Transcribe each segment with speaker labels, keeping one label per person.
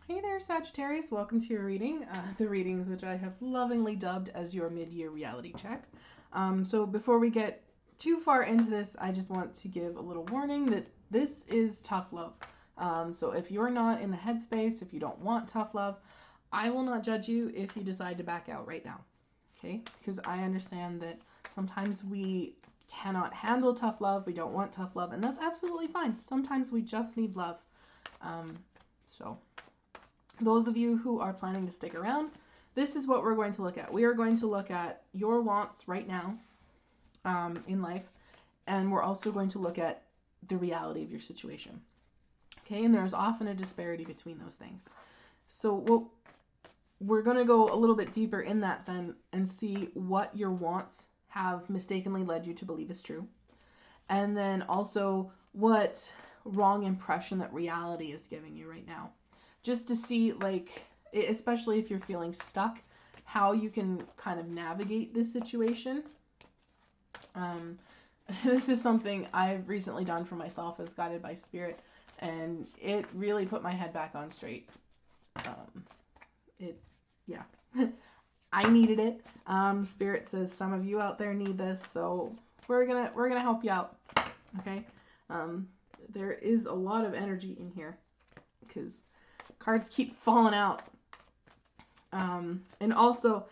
Speaker 1: Hey there, Sagittarius. Welcome to your reading. The readings, which I have lovingly dubbed as your mid-year reality check. So before we get too far into this, I just want to give a little warning that this is tough love. So if you're not in the headspace, if you don't want tough love, I will not judge you if you decide to back out right now. Okay? Because I understand that sometimes we cannot handle tough love, we don't want tough love, and that's absolutely fine. Sometimes we just need love. So those of you who are planning to stick around, this is what we're going to look at. We are going to look at your wants right now in life, and we're also going to look at the reality of your situation. Okay, and there's often a disparity between those things. So we're going to go a little bit deeper in that then and see what your wants have mistakenly led you to believe is true. And then also what wrong impression that reality is giving you right now. Just to see, like, especially if you're feeling stuck, how you can kind of navigate this situation. This is something I've recently done for myself as guided by spirit, and it really put my head back on straight. Yeah. I needed it. Spirit says some of you out there need this, so we're gonna help you out. Okay. There is a lot of energy in here because cards keep falling out. And also,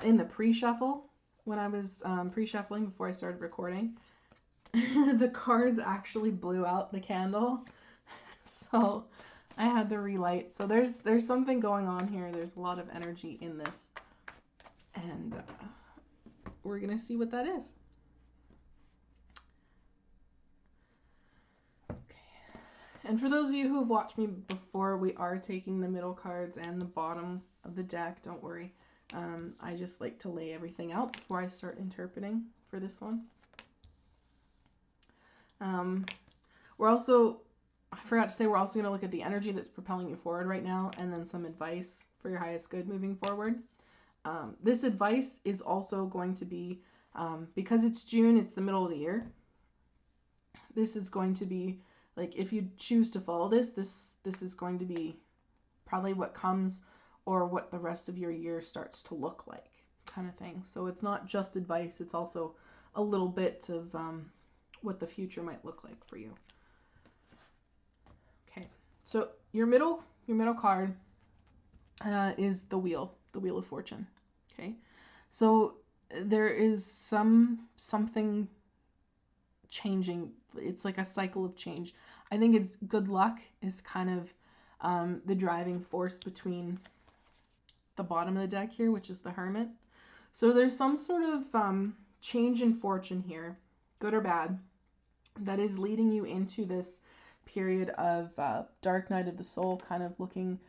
Speaker 1: in the pre-shuffle, when I was pre-shuffling before I started recording, the cards actually blew out the candle. So I had to relight. So there's something going on here. There's a lot of energy in this. And we're going to see what that is. And for those of you who have watched me before, we are taking the middle cards and the bottom of the deck. Don't worry. I just like to lay everything out before I start interpreting for this one. We're also, I forgot to say, we're also going to look at the energy that's propelling you forward right now, and then some advice for your highest good moving forward. This advice is also going to be, because it's June, it's the middle of the year. This is going to be, like, if you choose to follow this is going to be probably what comes or what the rest of your year starts to look like, kind of thing. So it's not just advice, it's also a little bit of what the future might look like for you. Okay, so your middle card is the Wheel of Fortune. Okay, so there is something changing. It's like a cycle of change. I think it's good luck is kind of the driving force between the bottom of the deck here, which is the Hermit. So there's some sort of change in fortune here, good or bad, that is leading you into this period of dark night of the soul, kind of looking,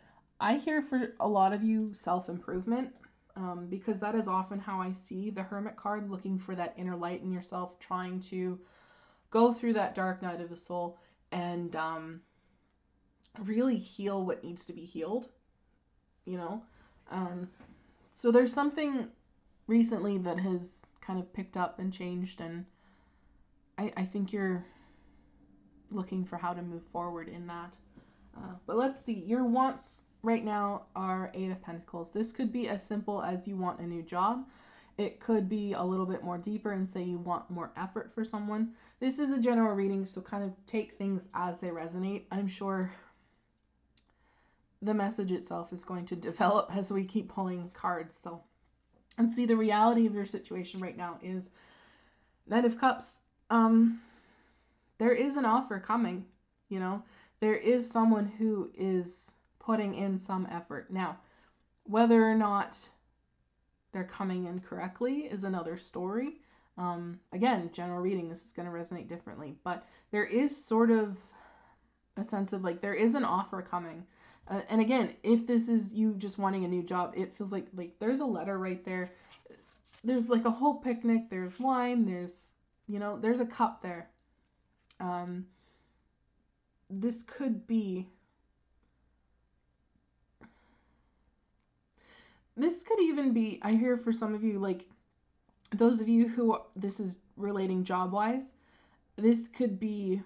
Speaker 1: I hear for a lot of you, self-improvement, because that is often how I see the Hermit card, looking for that inner light in yourself, trying to go through that dark night of the soul and really heal what needs to be healed, you know. So there's something recently that has kind of picked up and changed, and I think you're looking for how to move forward in that. But let's see, your wants right now are 8 of Pentacles. This could be as simple as you want a new job. It could be a little bit more deeper and say you want more effort for someone. This is a general reading, so kind of take things as they resonate. I'm sure the message itself is going to develop as we keep pulling cards. So, and see, the reality of your situation right now is Knight of Cups. There is an offer coming, you know. There is someone who is putting in some effort. Now, whether or not they're coming in correctly is another story. Again, general reading, this is going to resonate differently, but there is sort of a sense of, like, there is an offer coming. And again, if this is you just wanting a new job, it feels like there's a letter right there. There's like a whole picnic, there's wine, there's, you know, there's a cup there. This could be, this could even be, I hear for some of you, like, those of you who this is relating job-wise, this could be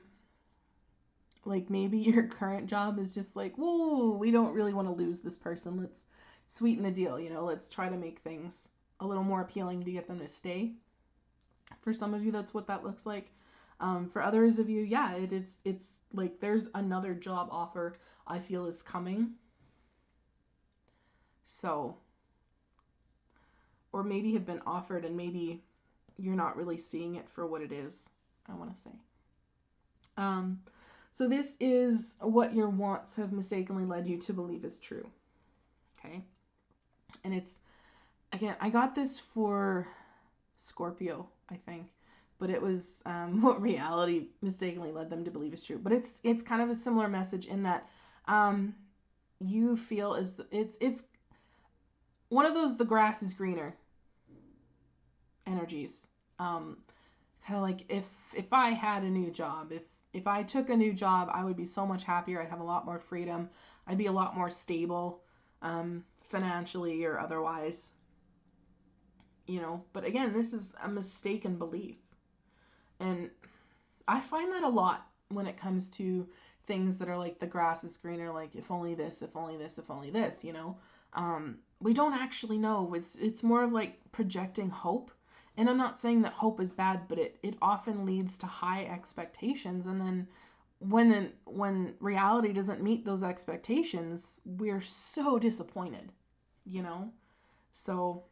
Speaker 1: Like maybe your current job is just like, whoa, we don't really want to lose this person. Let's sweeten the deal, you know, let's try to make things a little more appealing to get them to stay. For some of you, that's what that looks like. For others of you, yeah, it's like there's another job offer I feel is coming. So, or maybe have been offered and maybe you're not really seeing it for what it is, I want to say. So this is what your wants have mistakenly led you to believe is true. Okay? And it's, again, I got this for Scorpio, I think. But it was what reality mistakenly led them to believe is true. But it's kind of a similar message in that you feel as it's one of those the grass is greener energies. Kind of like if I had a new job, if I took a new job, I would be so much happier. I'd have a lot more freedom. I'd be a lot more stable, financially or otherwise. You know, but again, this is a mistaken belief. And I find that a lot when it comes to things that are like the grass is greener, like if only this, if only this, if only this, you know. We don't actually know. It's more of like projecting hope. And I'm not saying that hope is bad, but it often leads to high expectations. And then when reality doesn't meet those expectations, we're so disappointed, you know. So,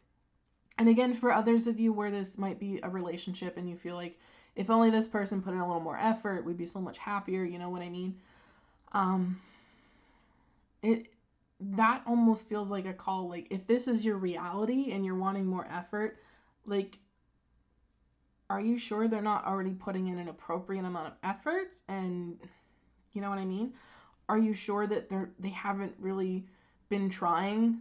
Speaker 1: and again, for others of you where this might be a relationship and you feel like if only this person put in a little more effort, we'd be so much happier, you know what I mean? That almost feels like a call. Like if this is your reality and you're wanting more effort, like are you sure they're not already putting in an appropriate amount of effort? And you know what I mean? Are you sure that they haven't really been trying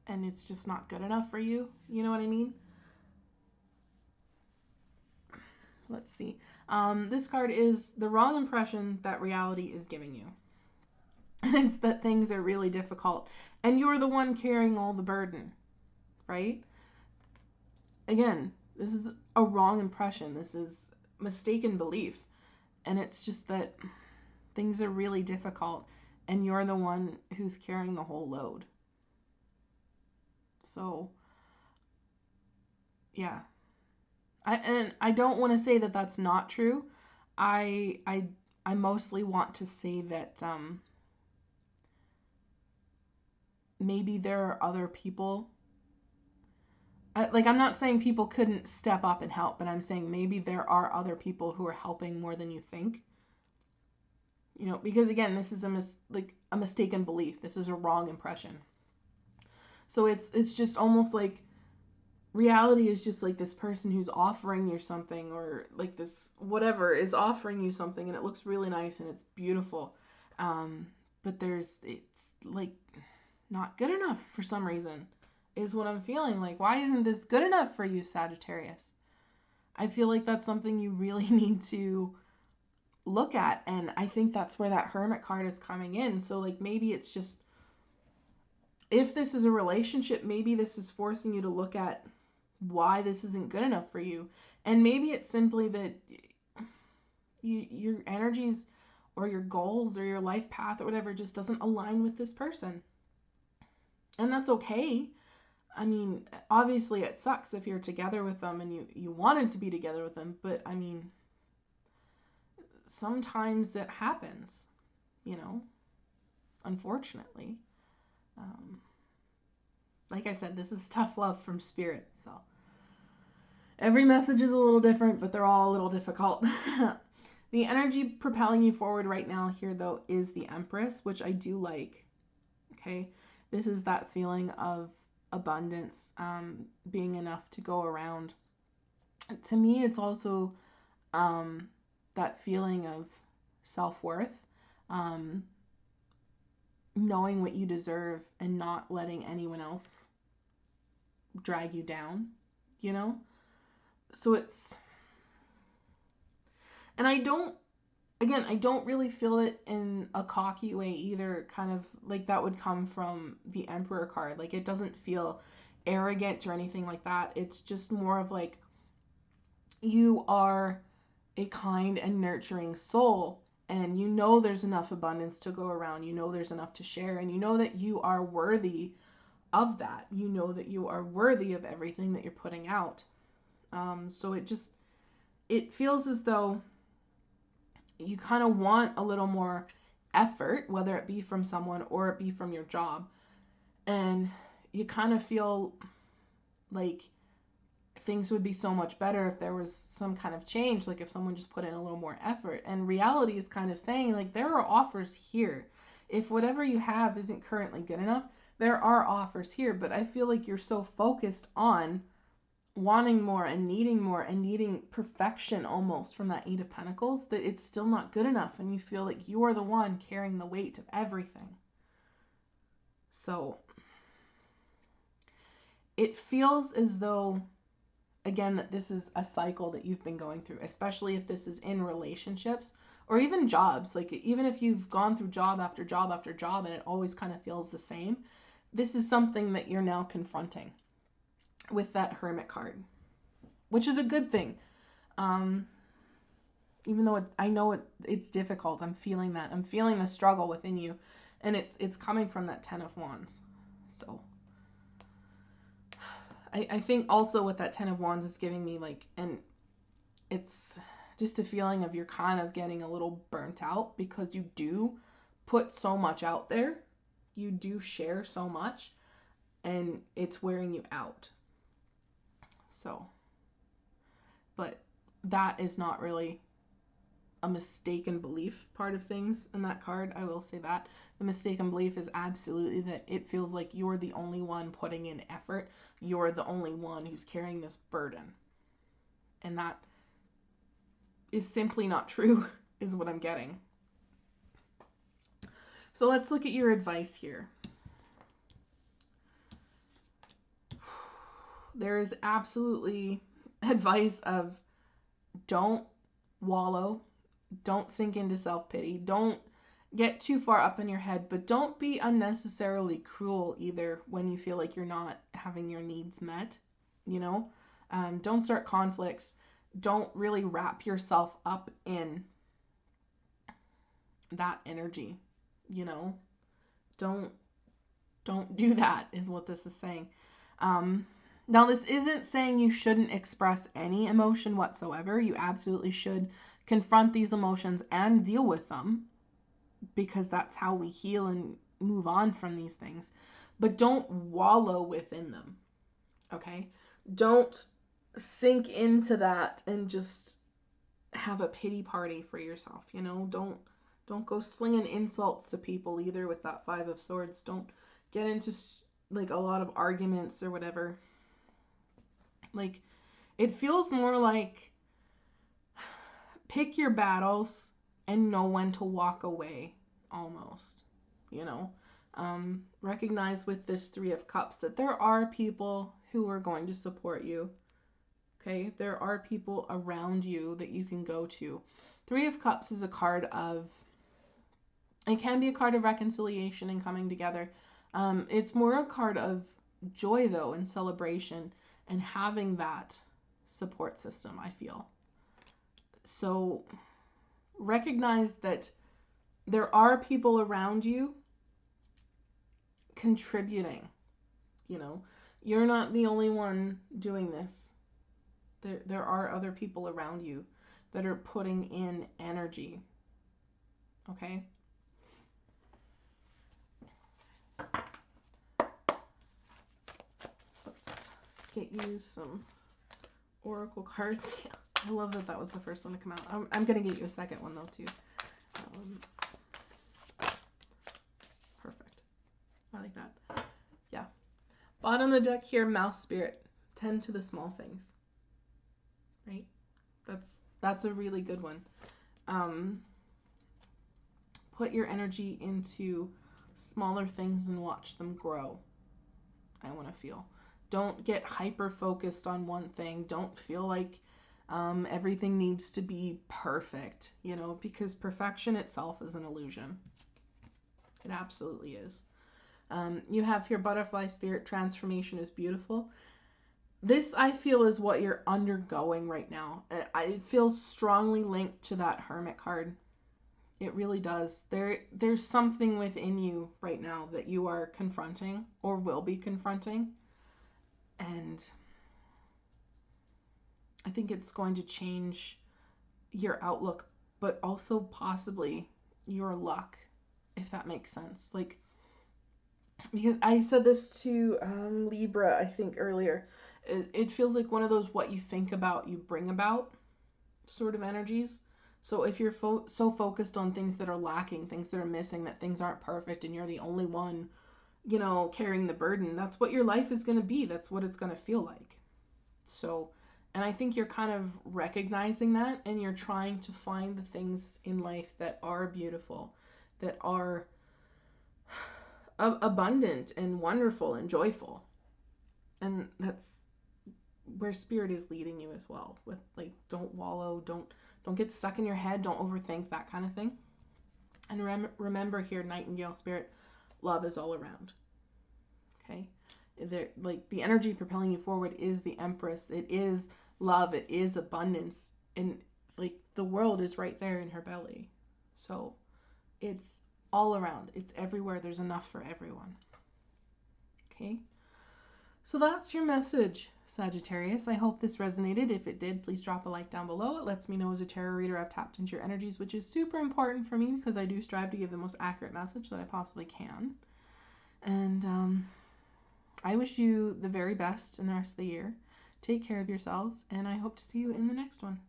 Speaker 1: and it's just not good enough for you? You know what I mean? Let's see. This card is the wrong impression that reality is giving you. And it's that things are really difficult and you're the one carrying all the burden, right? Again, this is a wrong impression. This is mistaken belief. And it's just that things are really difficult and you're the one who's carrying the whole load. So, yeah. I don't want to say that that's not true. I mostly want to say that maybe there are other people. I'm not saying people couldn't step up and help, but I'm saying maybe there are other people who are helping more than you think. You know, because again, this is a mistaken belief. This is a wrong impression. So it's just almost like reality is just like this person who's offering you something, or like this whatever is offering you something and it looks really nice and it's beautiful. But it's like not good enough for some reason is what I'm feeling. Like, why isn't this good enough for you, Sagittarius? I feel like that's something you really need to look at, and I think that's where that Hermit card is coming in. So like maybe it's just, if this is a relationship, maybe this is forcing you to look at why this isn't good enough for you. And maybe it's simply that your energies or your goals or your life path or whatever just doesn't align with this person. And that's okay. I mean, obviously it sucks if you're together with them and you wanted to be together with them, but I mean, sometimes that happens, you know, unfortunately. Like I said, this is tough love from spirit, so every message is a little different, but they're all a little difficult. The energy propelling you forward right now here, though, is the Empress, which I do like. Okay, this is that feeling of abundance, being enough to go around. To me, it's also that feeling of self-worth, knowing what you deserve and not letting anyone else drag you down, you know? So it's, and I don't really feel it in a cocky way either, kind of like that would come from the Emperor card. Like, it doesn't feel arrogant or anything like that. It's just more of like, you are a kind and nurturing soul, and you know there's enough abundance to go around, you know there's enough to share, and you know that you are worthy of that. You know that you are worthy of everything that you're putting out. So it feels as though you kind of want a little more effort, whether it be from someone or it be from your job. And you kind of feel like things would be so much better if there was some kind of change, like if someone just put in a little more effort. And reality is kind of saying, like, there are offers here. If whatever you have isn't currently good enough, there are offers here. But I feel like you're so focused on wanting more and needing perfection almost from that Eight of Pentacles that it's still not good enough, and you feel like you're the one carrying the weight of everything. So it feels as though, again, that this is a cycle that you've been going through, especially if this is in relationships or even jobs. Like, even if you've gone through job after job after job and it always kind of feels the same, this is something that you're now confronting with that Hermit card, which is a good thing. Even though I know it's difficult, I'm feeling that. I'm feeling the struggle within you, and it's coming from that Ten of Wands. So I think also with that Ten of Wands, it's giving me like, and it's just a feeling of you're kind of getting a little burnt out because you do put so much out there. You do share so much, and it's wearing you out. So, but that is not really a mistaken belief part of things in that card. I will say that. The mistaken belief is absolutely that it feels like you're the only one putting in effort. You're the only one who's carrying this burden. And that is simply not true, is what I'm getting. So let's look at your advice here. There is absolutely advice of don't wallow, don't sink into self-pity, don't get too far up in your head, but don't be unnecessarily cruel either when you feel like you're not having your needs met, you know? Don't start conflicts. Don't really wrap yourself up in that energy, you know? Don't do that, is what this is saying. Now, this isn't saying you shouldn't express any emotion whatsoever. You absolutely should confront these emotions and deal with them, because that's how we heal and move on from these things. But don't wallow within them, okay? Don't sink into that and just have a pity party for yourself, you know? Don't go slinging insults to people either with that Five of Swords. Don't get into like a lot of arguments or whatever. Like, it feels more like pick your battles and know when to walk away, almost, you know. Recognize with this Three of Cups that there are people who are going to support you, okay? There are people around you that you can go to. Three of Cups is a card of, it can be a card of reconciliation and coming together. It's more a card of joy, though, and celebration, and having that support system, I feel. So recognize that there are people around you contributing, you know. You're not the only one doing this. There are other people around you that are putting in energy, okay? So let's get you some oracle cards. Yeah, I love that that was the first one to come out. I'm going to get you a second one, though, too. Perfect. I like that. Yeah. Bottom of the deck here, Mouse Spirit. Tend to the small things. Right? That's a really good one. Put your energy into smaller things and watch them grow. I want to feel. Don't get hyper focused on one thing. Don't feel like everything needs to be perfect, you know, because perfection itself is an illusion. It absolutely is. You have here Butterfly Spirit. Transformation is beautiful. This, I feel, is what you're undergoing right now. I feel strongly linked to that Hermit card. It really does. There's something within you right now that you are confronting or will be confronting. And I think it's going to change your outlook, but also possibly your luck, if that makes sense. Like, because I said this to Libra, I think, earlier. It feels like one of those what you think about, you bring about sort of energies. So if you're so focused on things that are lacking, things that are missing, that things aren't perfect, and you're the only one, carrying the burden, that's what your life is going to be. That's what it's going to feel like. So, and I think you're kind of recognizing that, and you're trying to find the things in life that are beautiful, that are abundant and wonderful and joyful. And that's where spirit is leading you as well, with like, don't wallow, don't get stuck in your head, don't overthink, that kind of thing. And remember here, Nightingale spirit, love is all around. Okay, there, like, the energy propelling you forward is the Empress. It is love, it is abundance, and like the world is right there in her belly. So it's all around, it's everywhere, there's enough for everyone. Okay, so that's your message, Sagittarius. I hope this resonated. If it did, please drop a like down below. It lets me know as a tarot reader I've tapped into your energies, which is super important for me because I do strive to give the most accurate message that I possibly can. And I wish you the very best in the rest of the year. Take care of yourselves, and I hope to see you in the next one.